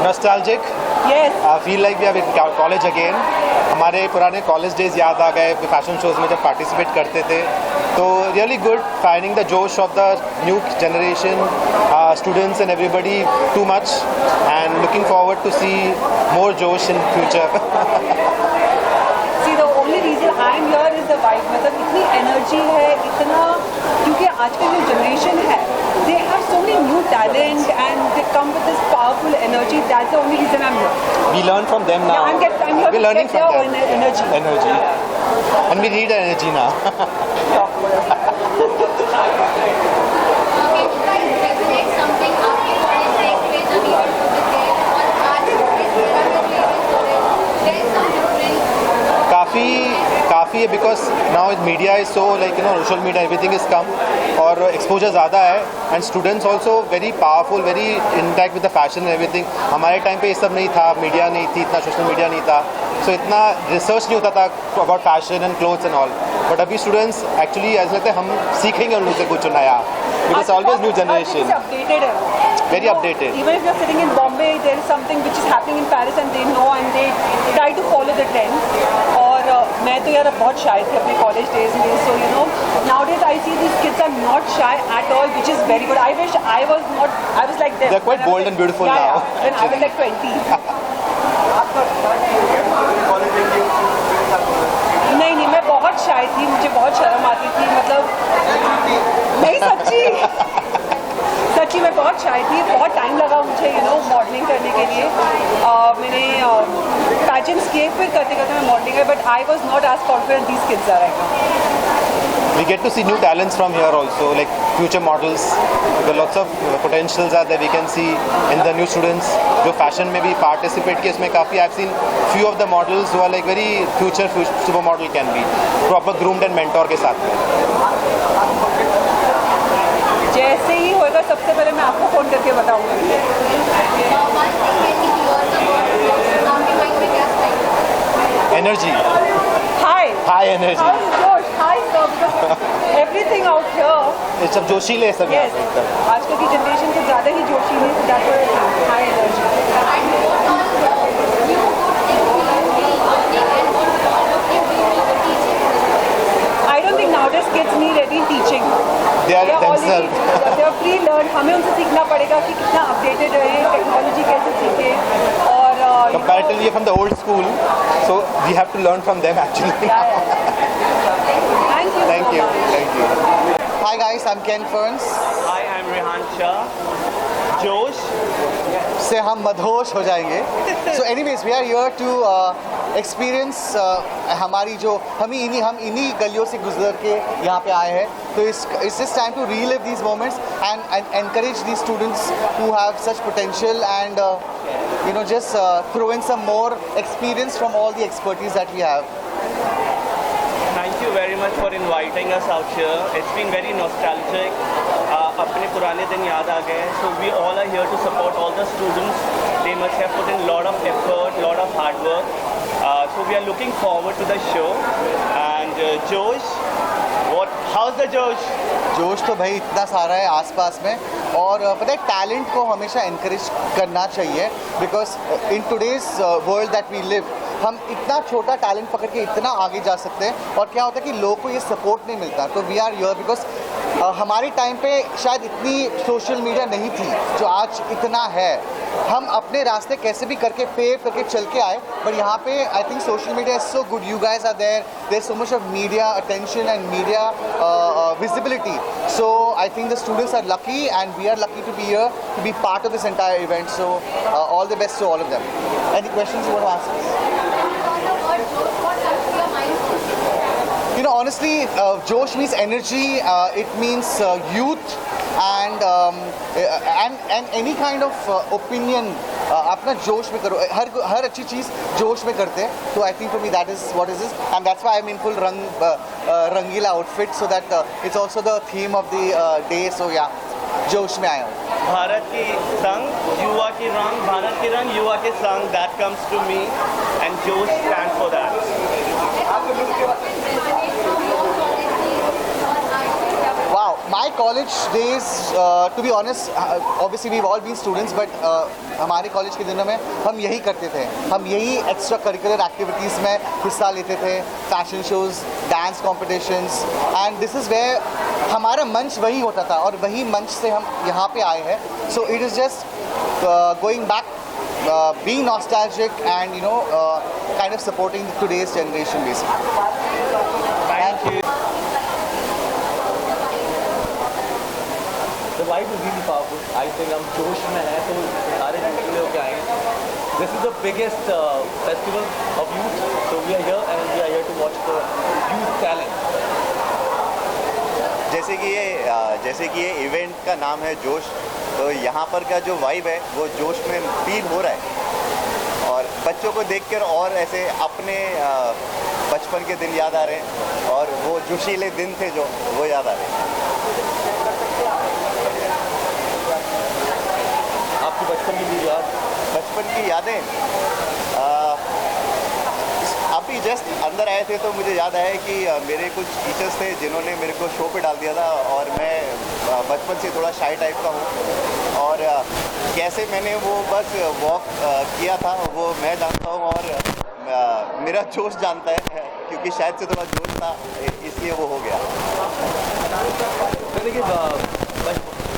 Nostalgic. Yes. I feel like we are in college again. हमारे पुराने college days याद आ गए फैशन शोज में जब पार्टिसिपेट करते थे. तो रियली गुड फाइंडिंग द जोश of the new generation students and everybody too much and looking forward to see more जोश in future. See, the only reason I am here is the vibe. मतलब इतनी energy है, इतना, क्योंकि आजकल जो generation है, they have so many new talent and they come with this powerful energy. That's the only reason I'm here. We learn from them now. Yeah, I'm here We're to learning get from their them. energy. Yeah. And we need energy now. काफ़ी है because now media is so like social media everything is come और exposure ज़्यादा है and students also very powerful very intact with the fashion everything. हमारे time पे ये सब नहीं था, मीडिया नहीं थी, इतना सोशल मीडिया नहीं था, सो इतना रिसर्च नहीं होता था about fashion and clothes and all. But अभी स्टूडेंट्स एक्चुअली ऐसा लगता है हम सीखेंगे उनसे कुछ नया because always new generation very updated. Even if you're sitting in Bombay, there is something which is happening in Paris and they know and they try to follow the trend. और मैं तो यार बहुत shy थी अपने college days में, so you know nowadays I see these kids are not shy at all, which is very good. I wish I was like them. They're quite bold and beautiful now. Yeah, when I was like 20. नहीं मैं बहुत shy थी, मुझे बहुत शर्म आती थी, मतलब नहीं सच्ची मैं बहुत शाय थी. बहुत टाइम लगा मुझे मॉडलिंग करने के लिए. मैंने पैजेंट्स किए, फिर करते करते मैं मॉडलिंग है, but I was not as confident these kids are right now. We get to see new talents from here also, like future models. There are lots of potentials are there we can see in the new students. जो fashion में भी participate किए, उसमें काफ़ी I've seen few of the models who are like very future super model can be proper groomed and mentor के साथ में. जैसे ही होगा सबसे पहले मैं आपको फ़ोन करके बताऊंगी. Energy. High energy. How is Josh? Hi sir, because everything out here. It's सब जोशीले सब. Yes. आजकल की जनरेशन से ज़्यादा ही जोशीले. That's why high energy. I don't think nowadays kids need any teaching. They are themselves. They are pre-learned. हमें उनसे सीखना पड़ेगा कि कितना अपडेटेड रहे, टेक्नोलॉजी कैसे सीखे और comparatively from the old school, so we have to learn from them actually. Thank you. Thank you. Hi guys, I'm Ken Ferns. Hi, I'm Rehan Shah. Josh. से हम मदहोश हो जाएंगे. So anyways, we are here to experience हमारी जो हम इन्हीं गलियों से गुजर के यहाँ पे आए हैं. तो it's just time to relive these moments and encourage these students who have such potential and just throw in some more experience from all the expertise that we have. Thank you very much for inviting us out here. It's been very nostalgic. अपने पुराने दिन याद आ गए. So we all are here to support all the students. They must have put in a lot of effort, lot of hard work. So we are looking forward to the show. And Josh, how's the Josh? जोश तो भाई इतना सारा है आसपास में. और पता है टैलेंट को हमेशा encourage करना चाहिए because in today's world that we live हम इतना छोटा टैलेंट पकड़ के इतना आगे जा सकते हैं. और क्या होता है कि लोगों को ये सपोर्ट नहीं मिलता. तो वी आर हियर बिकॉज हमारे टाइम पे शायद इतनी सोशल मीडिया नहीं थी जो आज इतना है. हम अपने रास्ते कैसे भी करके पेव करके चल के आए. बट यहाँ पे I think social media is so good. You guys are there so much of media attention and media visibility. So I think the students are lucky and we are lucky to be here to be part of this entire event. So all the best to all of them. Any questions you want to ask us? Honestly, Josh means energy. It means youth and any kind of opinion आप ना जोश में करो, हर अच्छी चीज़ जोश में करते हैं. तो I think for me that is what is this, and that's why I am in full रंगीला outfit, so that it's also the theme of the day. So या जोश में आया हूँ. भारत की संग, युवा की रंग, भारत की रंग, युवा के संग, that comes to me and जोश stand for that. Wow, my college days, to be honest, obviously we've all been students, but हमारे कॉलेज के दिनों में हम यही करते थे. हम यही एक्स्ट्रा करिकुलर एक्टिविटीज़ में हिस्सा लेते थे, fashion shows, dance competitions, and this is where हमारा मंच वही होता था और वही मंच से हम यहाँ पे आए हैं. So it is just going back, being nostalgic and kind of supporting today's generation basically. Thank you. The vibe is really powerful. I think हम जोश में हैं तो सारे जुड़े होकर आएंगे. This is the biggest festival of youth, so we are here and we are here to watch the youth talent. जैसे कि ये इवेंट का नाम है जोश, तो यहाँ पर का जो वाइब है वो जोश में फील हो रहा है और बच्चों को देखकर और ऐसे अपने बचपन के दिन याद आ रहे हैं और वो जोशीले दिन थे जो वो याद आ रहे हैं. आपकी बचपन की यादें अभी जस्ट अंदर आए थे तो मुझे याद आया कि मेरे कुछ टीचर्स थे जिन्होंने मेरे को शो पे डाल दिया था और मैं बचपन से थोड़ा शाई टाइप का हूँ और कैसे मैंने वो बस वॉक किया था वो मैं जानता हूँ और मेरा जोश जानता है क्योंकि शायद से थोड़ा जोश था इसलिए वो हो गया. देखिए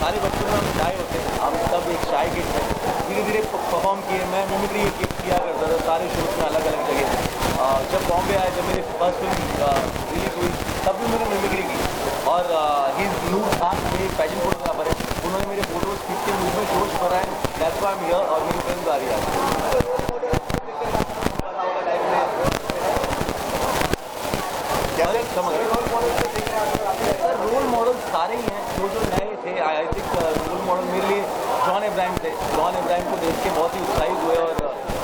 सारे बच्चों में हम शाय होते हैं, हम सब एक शाय किड थे. धीरे धीरे परफॉर्म किए, मैं मिमिक्री किया करता था सारे शोज में अलग अलग जगह. जब बॉम्बे आए, जब मेरी फर्स्ट फिल्म रिलीज हुई तब भी मैंने मिमिक्री की और ही नूर खान मेरे पैशन फोटोग्राफर है, उन्होंने मेरे फोटोज खींच के मुझ में जोश भरा है. That's why I am here और मेरी फिल्म आ रही है. सर रोल मॉडल सारे ही हैं जो नए थे. आई थिंक रोल मॉडल मेरे लिए जॉन इब्राहिम थे. जॉन इब्राहिम को देख के बहुत ही उत्साहित हुए और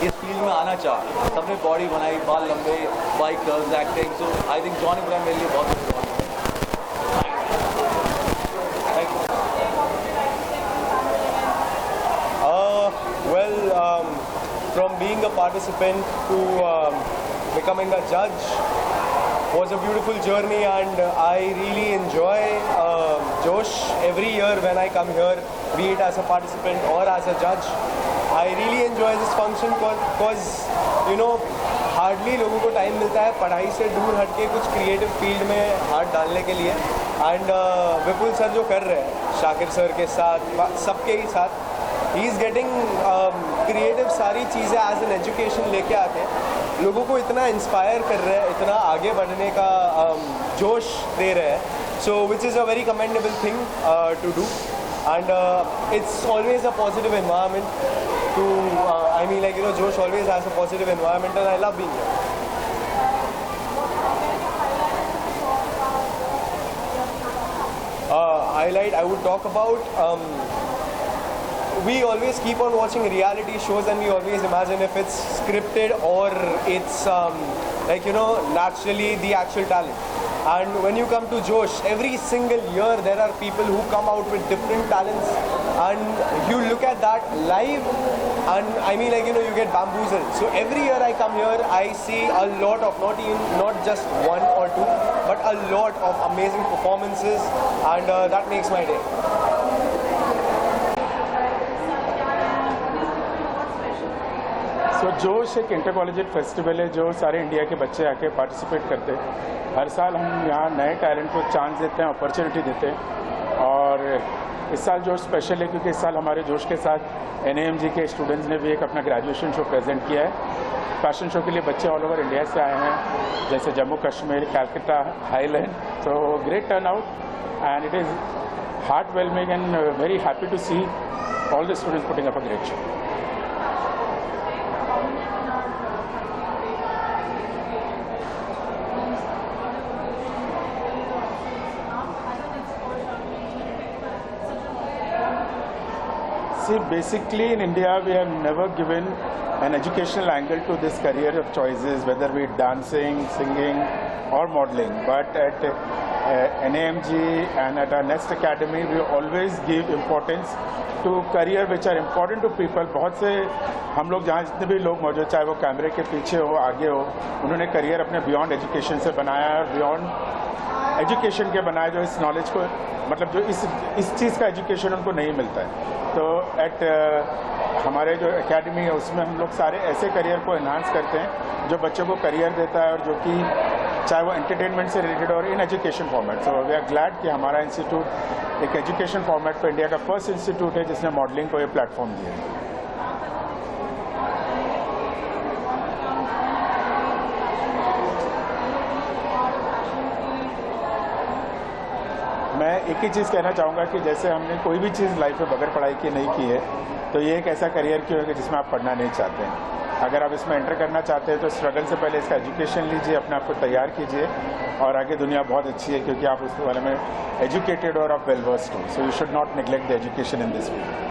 इस फील्ड में आना चाहा. सबने बॉडी बनाई, बाल लंबे, bikers, acting. So I think John Ibrahim मेरे लिए बहुत इम्पोर्टेंट है. From being a participant to becoming a judge was a beautiful journey, and I really enjoy Josh every year when I come here, be it as a participant or as a judge. I really enjoy this function because hardly लोगों को time मिलता है पढ़ाई से दूर हट के कुछ क्रिएटिव फील्ड में हाथ डालने के लिए. एंड विपुल सर जो कर रहे हैं शाकिर सर के साथ, सबके ही साथ, ही इज़ गेटिंग क्रिएटिव सारी चीज़ें एज एन एजुकेशन लेके आते हैं. लोगों को इतना इंस्पायर कर रहे हैं, इतना आगे बढ़ने का जोश दे रहे हैं. So which is a very commendable thing to do, and it's always a positive environment to I mean, like, Josh always has a positive environment and I love being here. Highlight I would talk about, we always keep on watching reality shows and we always imagine if it's scripted or it's naturally the actual talent. And when you come to Josh, every single year there are people who come out with different talents, and you look at that live and I mean, you get bamboozled. So every year I come here, I see a lot of not just one or two, but a lot of amazing performances, and that makes my day. सो जोश एक inter collegiate festival है जो सारे India के बच्चे आके participate करते हैं. हर साल हम यहाँ नए टैलेंट को चांस देते हैं, अपॉर्चुनिटी देते हैं. और इस साल जोश स्पेशल है क्योंकि इस साल हमारे जोश के साथ NAMG के स्टूडेंट्स ने भी एक अपना ग्रेजुएशन शो प्रेजेंट किया है. फैशन शो के लिए बच्चे ऑल ओवर इंडिया से आए हैं, जैसे जम्मू कश्मीर, कैलकाटा, हाईलैंड. तो great turnout and it is heartwarming and very happy to see all the students putting up a great show. See, basically in India we have never given an educational angle to this career of choices, whether be dancing, singing or modeling. But at NAMG and at our Nest Academy, we always give importance to career which are important to people. बहुत से हम लोग जहाँ जितने भी लोग मौजूद, चाहे वो कैमरे के पीछे हो, आगे हो, उन्होंने करियर अपने बियॉन्ड एजुकेशन से बनाया है और बियॉन्ड एजुकेशन के बनाया जो इस नॉलेज को, मतलब जो इस चीज़ का एजुकेशन उनको नहीं मिलता है. तो एट हमारे जो एकेडमी है उसमें हम लोग सारे ऐसे करियर को एनहांस करते हैं जो बच्चों को करियर देता है और जो कि चाहे वो एंटरटेनमेंट से रिलेटेड और in education format. So we are glad कि हमारा इंस्टीट्यूट एक एजुकेशन फॉर्मेट पर इंडिया का फर्स्ट इंस्टीट्यूट है जिसने मॉडलिंग को ये प्लेटफॉर्म दिया है. मैं एक ही चीज़ कहना चाहूँगा कि जैसे हमने कोई भी चीज़ लाइफ में बगैर पढ़ाई के नहीं की है, तो ये एक ऐसा करियर क्यों है कि जिसमें आप पढ़ना नहीं चाहते हैं. अगर आप इसमें एंटर करना चाहते हैं तो स्ट्रगल से पहले इसका एजुकेशन लीजिए, अपने आप को तैयार कीजिए और आगे दुनिया बहुत अच्छी है क्योंकि आप उस बारे में एजुकेटेड और आप वेल वर्स्ड हो. So you should not neglect the education in this field.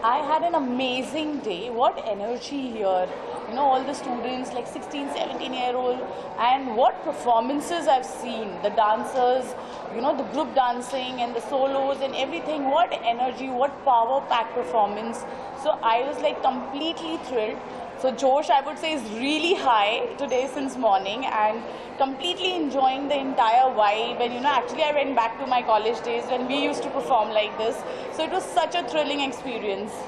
I had an amazing day. What energy here. You know, all the students like 16, 17-year-old, and what performances I've seen. The dancers, you know, the group dancing and the solos and everything. What energy, what power-packed performance. So I was like completely thrilled. So Josh, I would say, is really high today since morning and completely enjoying the entire vibe. And you know, actually I went back to my college days when we used to perform like this. So it was such a thrilling experience.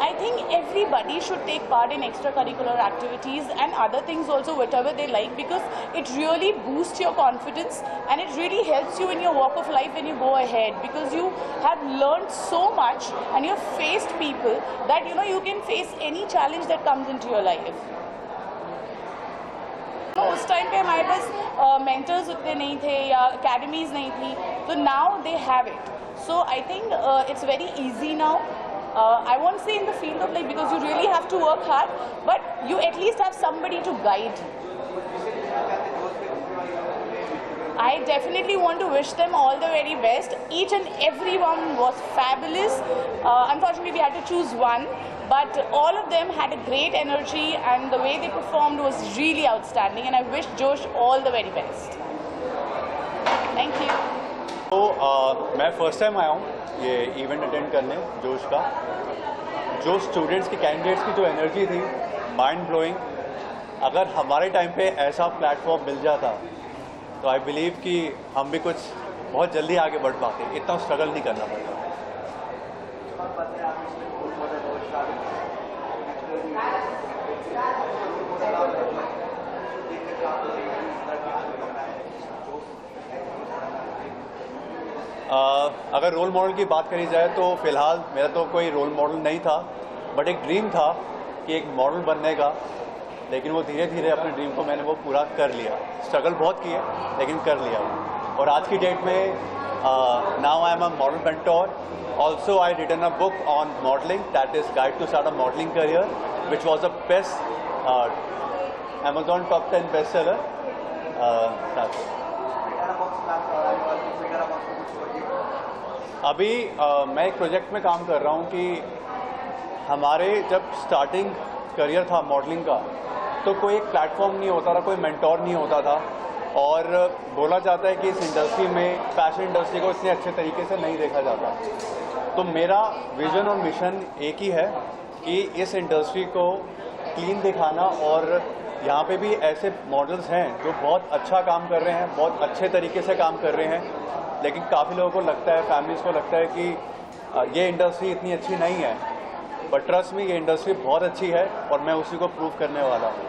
I think everybody should take part in extracurricular activities and other things also, whatever they like, because it really boosts your confidence and it really helps you in your walk of life when you go ahead, because you have learned so much and you have faced people that you know you can face any challenge that comes into your life. उस time पे हमारे पास mentors उतने नहीं थे या academies नहीं थी, तो now they have it. So I think it's very easy now. I won't say in the field of life because you really have to work hard, but you at least have somebody to guide you. I definitely want to wish them all the very best. Each and every one was fabulous. Unfortunately, we had to choose one, but all of them had a great energy and the way they performed was really outstanding, and I wish Josh all the very best. Thank you. तो मैं first time आया हूँ ये event attend करने जोश का. जो students की, कैंडिडेट्स की जो एनर्जी थी, माइंड ब्लोइंग. अगर हमारे टाइम पे ऐसा प्लेटफॉर्म मिल जाता तो आई बिलीव कि हम भी कुछ बहुत जल्दी आगे बढ़ पाते, इतना स्ट्रगल नहीं करना पड़ता. अगर रोल मॉडल की बात करी जाए तो फ़िलहाल मेरा तो कोई रोल मॉडल नहीं था, बट एक ड्रीम था कि एक मॉडल बनने का. लेकिन वो धीरे धीरे अपने ड्रीम को मैंने वो पूरा कर लिया. स्ट्रगल बहुत किए लेकिन कर लिया. और आज की डेट में now I am a model mentor. Also I written a book on modelling, that is guide to start a modelling career, which was a best Amazon top 10 best seller. अभी मैं एक प्रोजेक्ट में काम कर रहा हूँ कि हमारे जब स्टार्टिंग करियर था मॉडलिंग का तो कोई एक प्लेटफॉर्म नहीं होता था, कोई मेंटोर नहीं होता था. और बोला जाता है कि इस इंडस्ट्री में, फैशन इंडस्ट्री को इतने अच्छे तरीके से नहीं देखा जाता. तो मेरा विज़न और मिशन एक ही है कि इस इंडस्ट्री को क्लीन दिखाना. और यहाँ पे भी ऐसे मॉडल्स हैं जो बहुत अच्छा काम कर रहे हैं, बहुत अच्छे तरीके से काम कर रहे हैं, लेकिन काफ़ी लोगों को लगता है, फैमिलीज़ को लगता है कि ये इंडस्ट्री इतनी अच्छी नहीं है. बट ट्रस्ट में ये इंडस्ट्री बहुत अच्छी है और मैं उसी को प्रूव करने वाला हूँ.